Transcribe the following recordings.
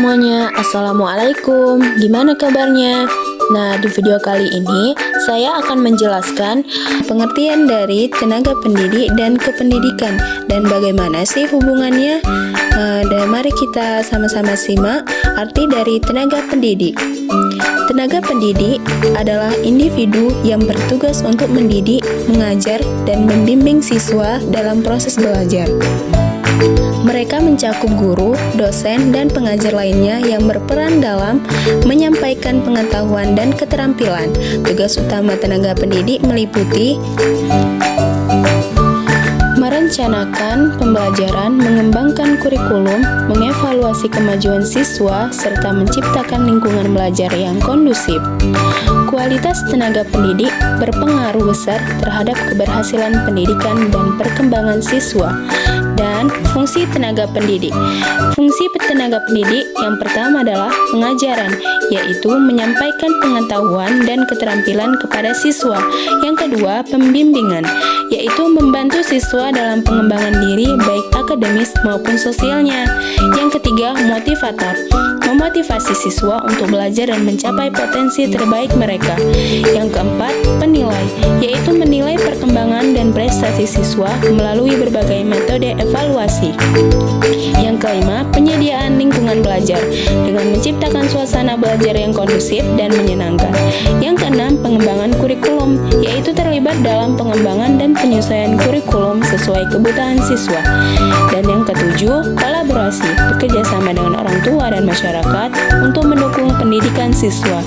semuanya, Assalamualaikum. Gimana kabarnya? Nah, di video kali ini saya akan menjelaskan pengertian dari tenaga pendidik dan kependidikan dan bagaimana sih hubungannya. Dan mari kita sama-sama simak arti dari tenaga pendidik. Tenaga pendidik adalah individu yang bertugas untuk mendidik, mengajar, dan membimbing siswa dalam proses belajar. Mereka mencakup guru, dosen, dan pengajar lainnya yang berperan dalam menyampaikan pengetahuan dan keterampilan. Tugas utama tenaga pendidik meliputi merencanakan pembelajaran, mengembangkan kurikulum, mengevaluasi kemajuan siswa, serta menciptakan lingkungan belajar yang kondusif. Kualitas tenaga pendidik berpengaruh besar terhadap keberhasilan pendidikan dan perkembangan siswa. Dan fungsi tenaga pendidik. Fungsi tenaga pendidik yang pertama adalah pengajaran, yaitu menyampaikan pengetahuan dan keterampilan kepada siswa. Yang kedua, pembimbingan, yaitu membantu siswa dalam pengembangan diri baik akademis maupun sosialnya. Yang ketiga, motivator, memotivasi siswa untuk belajar dan mencapai potensi terbaik mereka. Yang keempat, penilai, yaitu menilai perkembangan dan prestasi siswa melalui berbagai metode evaluasi. Yang kelima, penyediaan lingkungan belajar dengan menciptakan suasana belajar yang kondusif dan menyenangkan. Yang keenam, pengembangan kurikulum, yaitu terlibat dalam pengembangan dan penyesuaian kurikulum sesuai kebutuhan siswa. Dan yang ketujuh, kolaborasi, bekerjasama dengan orang tua dan masyarakat untuk mendukung pendidikan siswa.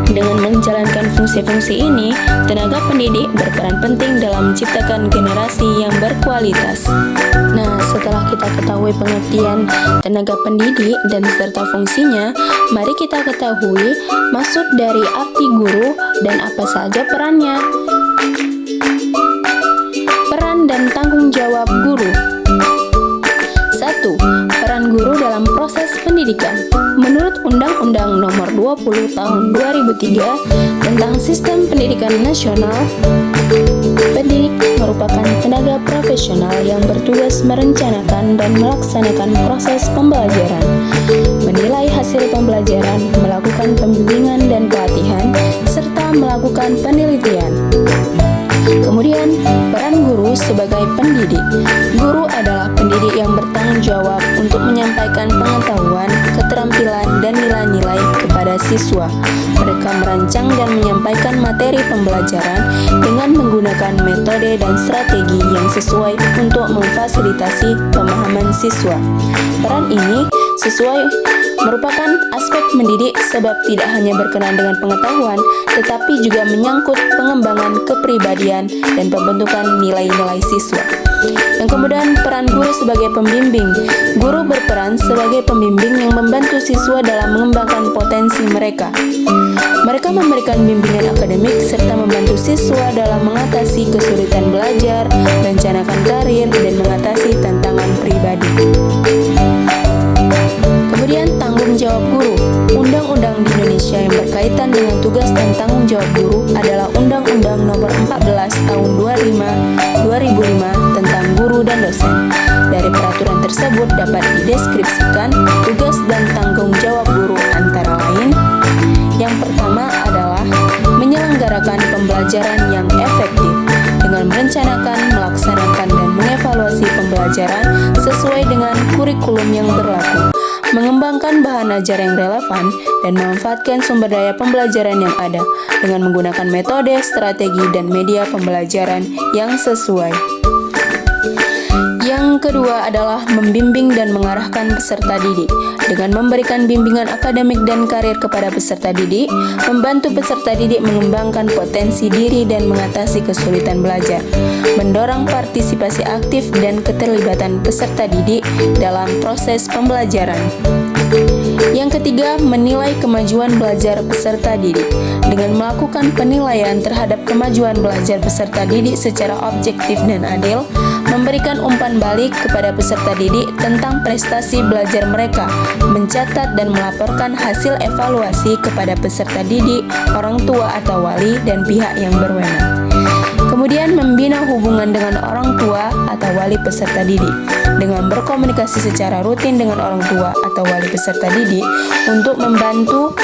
Dengan menjalankan fungsi-fungsi ini, tenaga pendidik berperan penting dalam menciptakan generasi yang berkualitas. Nah, setelah kita ketahui pengertian tenaga pendidik dan serta fungsinya, mari kita ketahui maksud dari arti guru dan apa saja perannya. Peran dan tanggung jawab guru. 1. Peran guru dalam proses pendidikan. Menurut Undang-Undang Nomor 20 Tahun 2003 tentang Sistem Pendidikan Nasional, pendidik merupakan tenaga profesional yang bertugas merencanakan dan melaksanakan proses pembelajaran, menilai hasil pembelajaran, melakukan pembimbingan dan pelatihan, serta melakukan penelitian. Kemudian, peran guru sebagai pendidik. Guru adalah pendidik yang bertanggung jawab untuk menyampaikan pengetahuan, keterampilan, dan nilai-nilai kepada siswa. Mereka merancang dan menyampaikan materi pembelajaran dengan menggunakan metode dan strategi yang sesuai untuk memfasilitasi pemahaman siswa. Peran ini merupakan aspek mendidik sebab tidak hanya berkenaan dengan pengetahuan, tetapi juga menyangkut pengembangan kepribadian dan pembentukan nilai-nilai siswa. Yang kemudian, peran guru sebagai pembimbing. Guru berperan sebagai pembimbing yang membantu siswa dalam mengembangkan potensi mereka. Mereka memberikan bimbingan akademik serta membantu siswa dalam mengatasi kesulitan belajar, merencanakan karir, dan mengatasi tantangan pribadi. Kemudian, tanggung jawab guru. Undang-undang di Indonesia yang berkaitan dengan tugas dan tanggung jawab guru adalah Undang-Undang Nomor 14 Tahun 2005 tentang guru dan dosen. Dari peraturan tersebut dapat dideskripsikan tugas dan tanggung jawab guru antara lain. Yang pertama adalah menyelenggarakan pembelajaran yang efektif dengan merencanakan, melaksanakan, dan mengevaluasi pembelajaran sesuai dengan kurikulum yang berlaku, mengembangkan bahan ajar yang relevan, dan memanfaatkan sumber daya pembelajaran yang ada dengan menggunakan metode, strategi, dan media pembelajaran yang sesuai. Yang kedua adalah membimbing dan mengarahkan peserta didik dengan memberikan bimbingan akademik dan karir kepada peserta didik, membantu peserta didik mengembangkan potensi diri dan mengatasi kesulitan belajar, mendorong partisipasi aktif dan keterlibatan peserta didik dalam proses pembelajaran. Yang ketiga, menilai kemajuan belajar peserta didik dengan melakukan penilaian terhadap kemajuan belajar peserta didik secara objektif dan adil, memberikan umpan balik kepada peserta didik tentang prestasi belajar mereka, mencatat dan melaporkan hasil evaluasi kepada peserta didik, orang tua atau wali, dan pihak yang berwenang. Kemudian membina hubungan dengan orang tua atau wali peserta didik dengan berkomunikasi secara rutin dengan orang tua atau wali peserta didik untuk membantu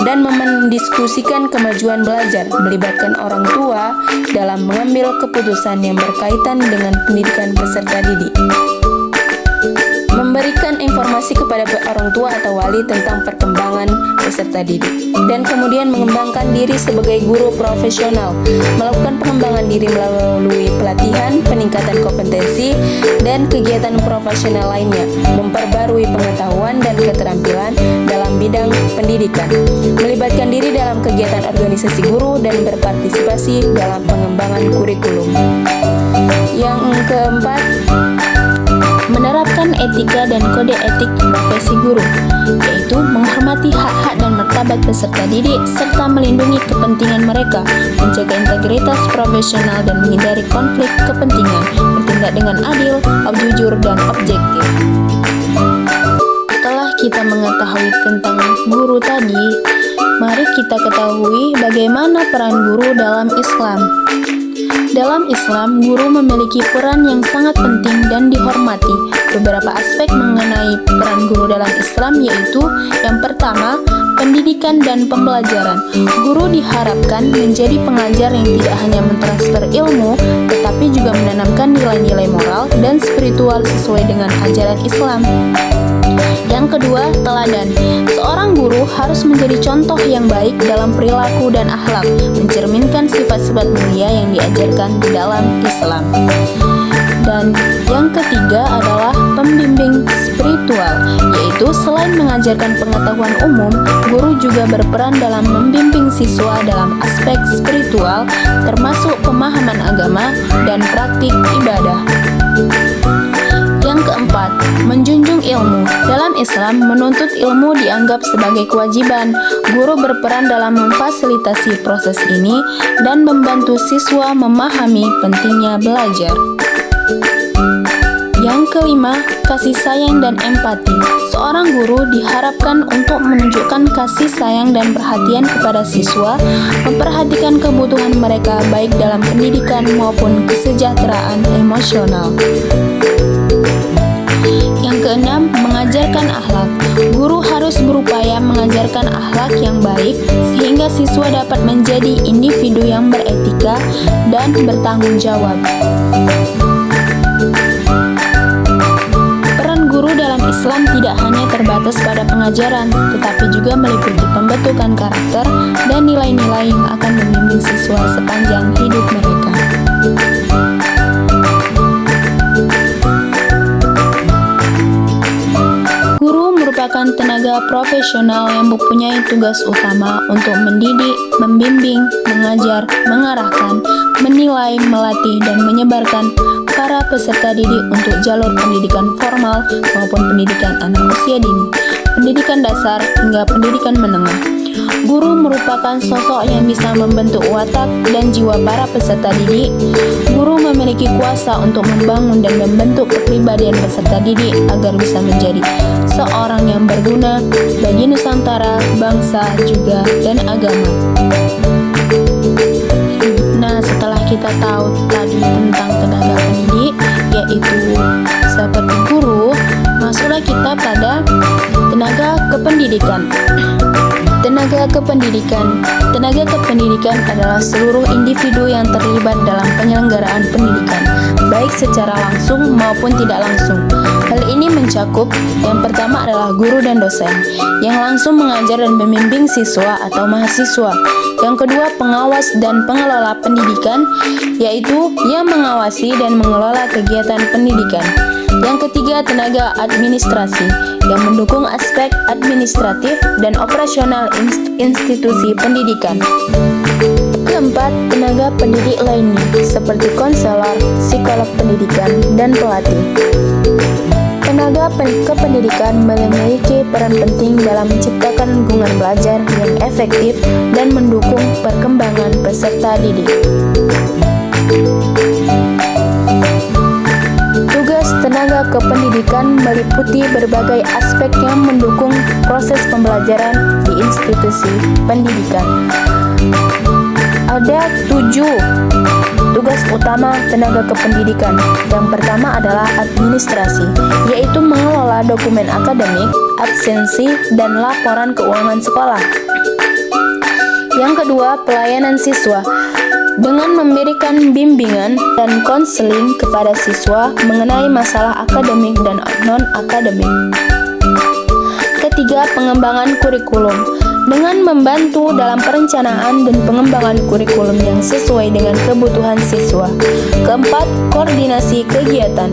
dan mendiskusikan kemajuan belajar, melibatkan orang tua dalam mengambil keputusan yang berkaitan dengan pendidikan peserta didik. Memberikan informasi kepada orang tua atau wali tentang perkembangan peserta didik, dan kemudian mengembangkan diri sebagai guru profesional, melakukan pengembangan diri melalui pelatihan, peningkatan kompetensi, dan kegiatan profesional lainnya, memperbarui pengetahuan dan keterampilan dalam bidang pendidikan, melibatkan diri dalam kegiatan organisasi guru, dan berpartisipasi dalam pengembangan kurikulum. Yang keempat, menerapkan etika dan kode etik profesi guru, yaitu menghormati hak-hak dan martabat peserta didik serta melindungi kepentingan mereka, menjaga integritas profesional dan menghindari konflik kepentingan, bertindak dengan adil, jujur, dan objektif. Setelah kita mengetahui tentang guru tadi, mari kita ketahui bagaimana peran guru dalam Islam. Dalam Islam, guru memiliki peran yang sangat penting dan dihormati. Beberapa aspek mengenai peran guru dalam Islam yaitu: yang pertama, pendidikan dan pembelajaran. Guru diharapkan menjadi pengajar yang tidak hanya mentransfer ilmu, tetapi juga menanamkan nilai-nilai moral dan spiritual sesuai dengan ajaran Islam. Yang kedua, teladan. Seorang guru harus menjadi contoh yang baik dalam perilaku dan akhlak, mencerminkan sifat-sifat mulia yang diajarkan di dalam Islam. Dan yang ketiga adalah pembimbing spiritual, yaitu selain mengajarkan pengetahuan umum, guru juga berperan dalam membimbing siswa dalam aspek spiritual, termasuk pemahaman agama dan praktik ibadah. Yang keempat, menjunjung ilmu. Dalam Islam, menuntut ilmu dianggap sebagai kewajiban. Guru berperan dalam memfasilitasi proses ini dan membantu siswa memahami pentingnya belajar. Yang kelima, kasih sayang dan empati. Seorang guru diharapkan untuk menunjukkan kasih sayang dan perhatian kepada siswa, memperhatikan kebutuhan mereka baik dalam pendidikan maupun kesejahteraan emosional. Yang keenam, mengajarkan akhlak. Guru harus berupaya mengajarkan akhlak yang baik sehingga siswa dapat menjadi individu yang beretika dan bertanggung jawab. Peran guru dalam Islam tidak hanya terbatas pada pengajaran, tetapi juga meliputi pembentukan karakter dan nilai-nilai yang akan membimbing siswa sepanjang hidup mereka. Merupakan tenaga profesional yang mempunyai tugas utama untuk mendidik, membimbing, mengajar, mengarahkan, menilai, melatih, dan menyebarkan para peserta didik untuk jalur pendidikan formal maupun pendidikan anak usia dini, pendidikan dasar hingga pendidikan menengah. Guru merupakan sosok yang bisa membentuk watak dan jiwa para peserta didik. Guru memiliki kuasa untuk membangun dan membentuk kepribadian peserta didik agar bisa menjadi seorang yang berguna bagi Nusantara, bangsa, juga dan agama. Nah, setelah kita tahu tadi tentang tenaga pendidik, yaitu seperti guru, masuklah kita pada tenaga kependidikan. Tenaga kependidikan adalah seluruh individu yang terlibat dalam penyelenggaraan pendidikan, baik secara langsung maupun tidak langsung. Hal ini mencakup yang pertama adalah guru dan dosen, yang langsung mengajar dan membimbing siswa atau mahasiswa. Yang kedua, pengawas dan pengelola pendidikan, yaitu yang mengawasi dan mengelola kegiatan pendidikan. Yang ketiga, tenaga administrasi, yang mendukung aspek administratif dan operasional institusi pendidikan. Keempat, tenaga pendidik lainnya, seperti konselor, psikolog pendidikan, dan pelatih. Tenaga kependidikan memiliki peran penting dalam menciptakan lingkungan belajar yang efektif dan mendukung perkembangan peserta didik. Tugas tenaga kependidikan meliputi berbagai aspek yang mendukung proses pembelajaran di institusi pendidikan. Ada 7 tugas utama tenaga kependidikan. Yang pertama adalah administrasi, yaitu mengelola dokumen akademik, absensi, dan laporan keuangan sekolah. Yang kedua, pelayanan siswa dengan memberikan bimbingan dan konseling kepada siswa mengenai masalah akademik dan non-akademik. Ketiga, pengembangan kurikulum dengan membantu dalam perencanaan dan pengembangan kurikulum yang sesuai dengan kebutuhan siswa. Keempat, koordinasi kegiatan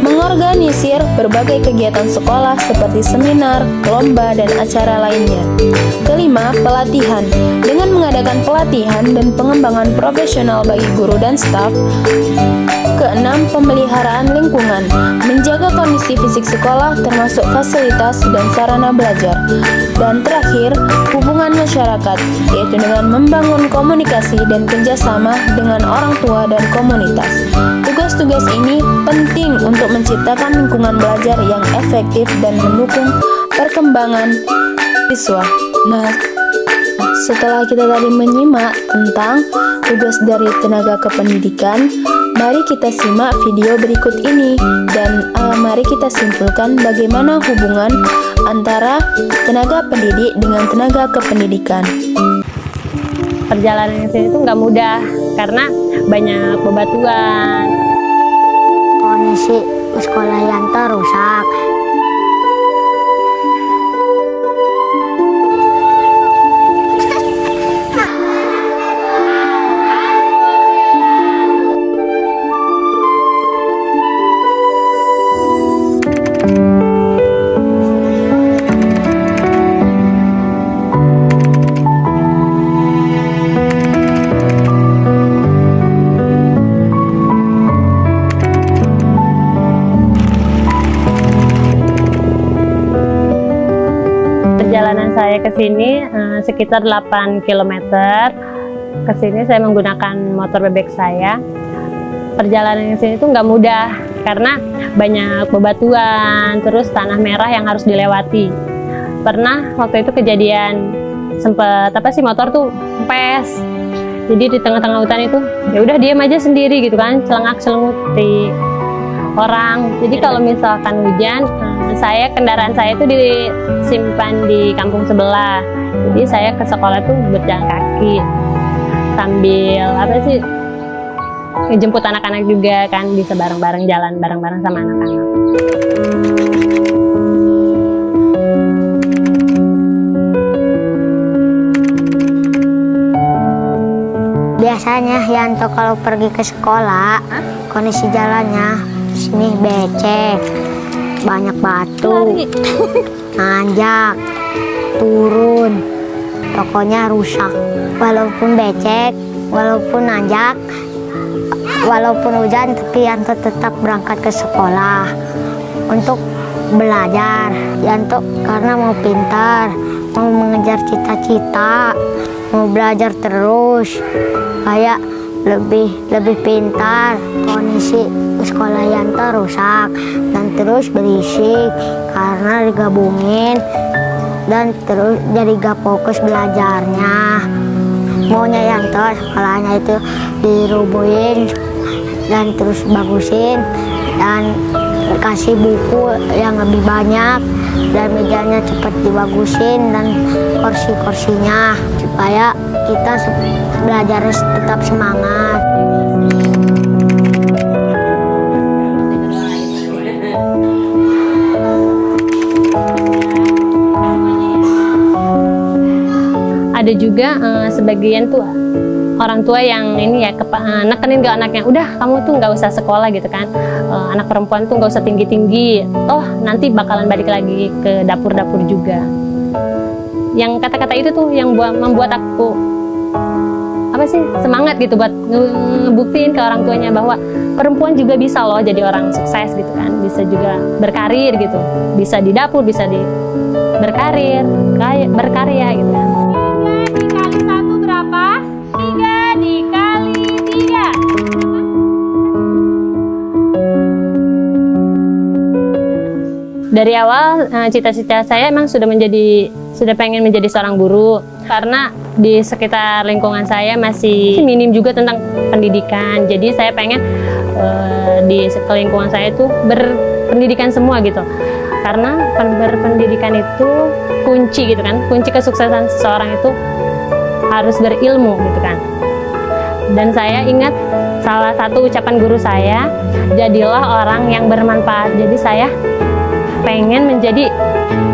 mengorganisir berbagai kegiatan sekolah seperti seminar, lomba, dan acara lainnya. Kelima, pelatihan dengan mengadakan pelatihan dan pengembangan profesional bagi guru dan staf. Keenam, pemeliharaan lingkungan, menjaga kondisi fisik sekolah termasuk fasilitas dan sarana belajar. Dan terakhir, hubungan masyarakat, yaitu dengan membangun komunikasi dan kerjasama dengan orang tua dan komunitas. Tugas-tugas ini penting untuk menciptakan lingkungan belajar yang efektif dan mendukung perkembangan siswa. Nah, setelah kita tadi menyimak tentang tugas dari tenaga kependidikan, mari kita simak video berikut ini dan mari kita simpulkan bagaimana hubungan antara tenaga pendidik dengan tenaga kependidikan. Perjalanan ke sini itu nggak mudah karena banyak bebatuan. Kondisi sekolah yang rusak. Perjalanan saya ke sini sekitar 8 km. Ke sini saya menggunakan motor bebek saya. Perjalanan ke sini itu nggak mudah karena banyak bebatuan, terus tanah merah yang harus dilewati. Pernah waktu itu kejadian sempet motor tuh kempes. Jadi di tengah-tengah hutan itu ya udah diam aja sendiri gitu kan, celengak-celenguk di orang. Jadi kalau misalkan hujan, kendaraan saya itu disimpan di kampung sebelah. Jadi saya ke sekolah tuh berjalan kaki sambil ngejemput anak-anak juga kan, bisa bareng-bareng jalan bareng-bareng sama anak-anak. Biasanya Yanto kalau pergi ke sekolah, kondisi jalannya sini becek, banyak batu, nanjak, turun, pokoknya rusak. Walaupun becek, walaupun nanjak, walaupun hujan, tapi Yanto tetap berangkat ke sekolah untuk belajar. Yanto karena mau pintar, mau mengejar cita-cita, mau belajar terus, kayak lebih pintar. Kondisi sekolah Yanto rusak dan terus berisik karena digabungin dan terus jadi gak fokus belajarnya. Maunya Yanto sekolahnya itu dirubuhin dan terus bagusin dan kasih buku yang lebih banyak dan mejanya cepat dibagusin dan kursi-kursinya supaya kita belajar tetap semangat. Ada juga sebagian tuh orang tua yang ini ya nekenin ke anaknya, udah kamu tuh nggak usah sekolah gitu kan, anak perempuan tuh nggak usah tinggi-tinggi, toh nanti bakalan balik lagi ke dapur-dapur juga. Yang kata-kata itu tuh yang membuat aku semangat gitu buat ngebuktiin ke orang tuanya bahwa perempuan juga bisa loh jadi orang sukses gitu kan, bisa juga berkarir gitu, bisa di dapur, bisa berkarir gitu kan. 3 dikali 1 berapa? 3 dikali 3. Dari awal cita-cita saya emang sudah pengen menjadi seorang guru, karena di sekitar lingkungan saya masih minim juga tentang pendidikan. Jadi saya pengen di lingkungan saya itu berpendidikan semua gitu. Karena berpendidikan itu kunci gitu kan, kunci kesuksesan seseorang itu harus berilmu gitu kan. Dan saya ingat salah satu ucapan guru saya, jadilah orang yang bermanfaat. Jadi saya pengen menjadi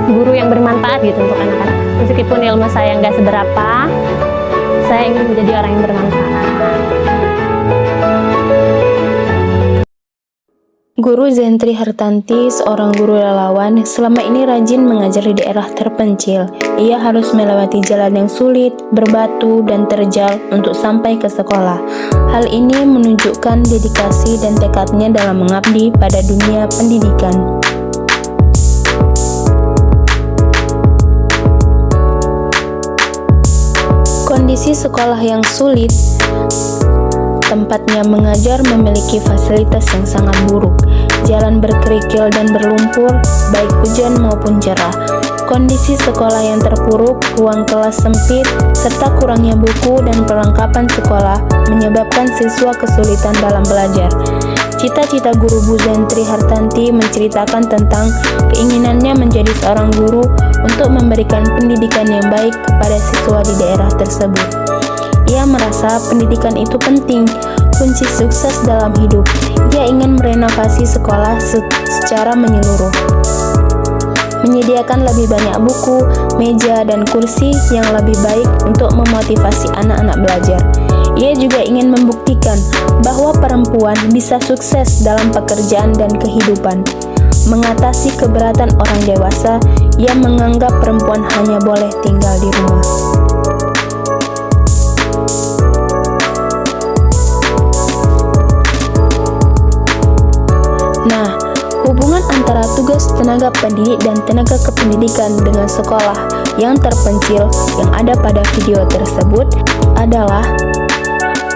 guru yang bermanfaat gitu untuk anak-anak. Meskipun ilmu saya nggak seberapa, saya ingin menjadi orang yang bermanfaat. Guru Zentri Hartanti, seorang guru relawan, selama ini rajin mengajar di daerah terpencil. Ia harus melewati jalan yang sulit, berbatu, dan terjal untuk sampai ke sekolah. Hal ini menunjukkan dedikasi dan tekadnya dalam mengabdi pada dunia pendidikan. Kondisi sekolah yang sulit, tempatnya mengajar memiliki fasilitas yang sangat buruk. Jalan berkerikil dan berlumpur, baik hujan maupun cerah. Kondisi sekolah yang terpuruk, ruang kelas sempit, serta kurangnya buku dan perlengkapan sekolah menyebabkan siswa kesulitan dalam belajar. Cita-cita guru Bu Zentri Hartanti menceritakan tentang keinginannya menjadi seorang guru untuk memberikan pendidikan yang baik kepada siswa di daerah tersebut. Ia merasa pendidikan itu penting, kunci sukses dalam hidup. Ia ingin merenovasi sekolah secara menyeluruh, menyediakan lebih banyak buku, meja, dan kursi yang lebih baik untuk memotivasi anak-anak belajar. Ia juga ingin membuktikan bahwa perempuan bisa sukses dalam pekerjaan dan kehidupan. Mengatasi keberatan orang dewasa, ia menganggap perempuan hanya boleh tinggal di rumah. Nah, hubungan antara tugas tenaga pendidik dan tenaga kependidikan dengan sekolah yang terpencil yang ada pada video tersebut adalah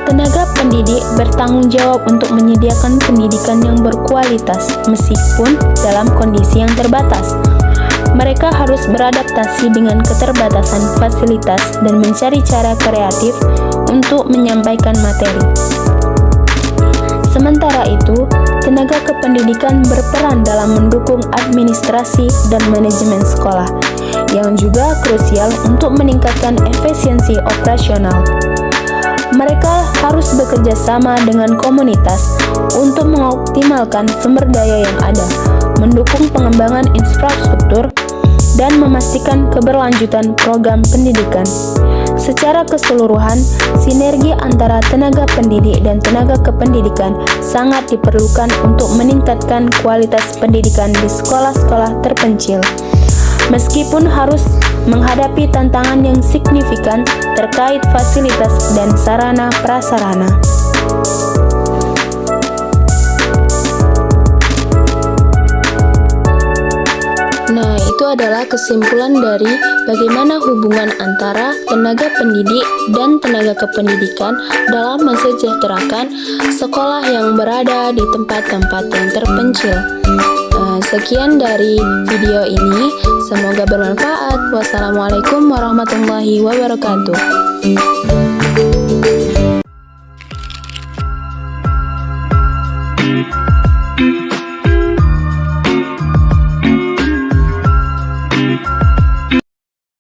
tenaga pendidik bertanggung jawab untuk menyediakan pendidikan yang berkualitas meskipun dalam kondisi yang terbatas. Mereka harus beradaptasi dengan keterbatasan fasilitas dan mencari cara kreatif untuk menyampaikan materi. Sementara itu, tenaga kependidikan berperan dalam mendukung administrasi dan manajemen sekolah, yang juga krusial untuk meningkatkan efisiensi operasional. Mereka harus bekerja sama dengan komunitas untuk mengoptimalkan sumber daya yang ada, mendukung pengembangan infrastruktur, dan memastikan keberlanjutan program pendidikan. Secara keseluruhan, sinergi antara tenaga pendidik dan tenaga kependidikan sangat diperlukan untuk meningkatkan kualitas pendidikan di sekolah-sekolah terpencil. Meskipun harus menghadapi tantangan yang signifikan terkait fasilitas dan sarana prasarana. Nah, itu adalah kesimpulan dari bagaimana hubungan antara tenaga pendidik dan tenaga kependidikan dalam mensejahterakan sekolah yang berada di tempat-tempat yang terpencil. Sekian dari video ini, semoga bermanfaat. Wassalamualaikum warahmatullahi wabarakatuh.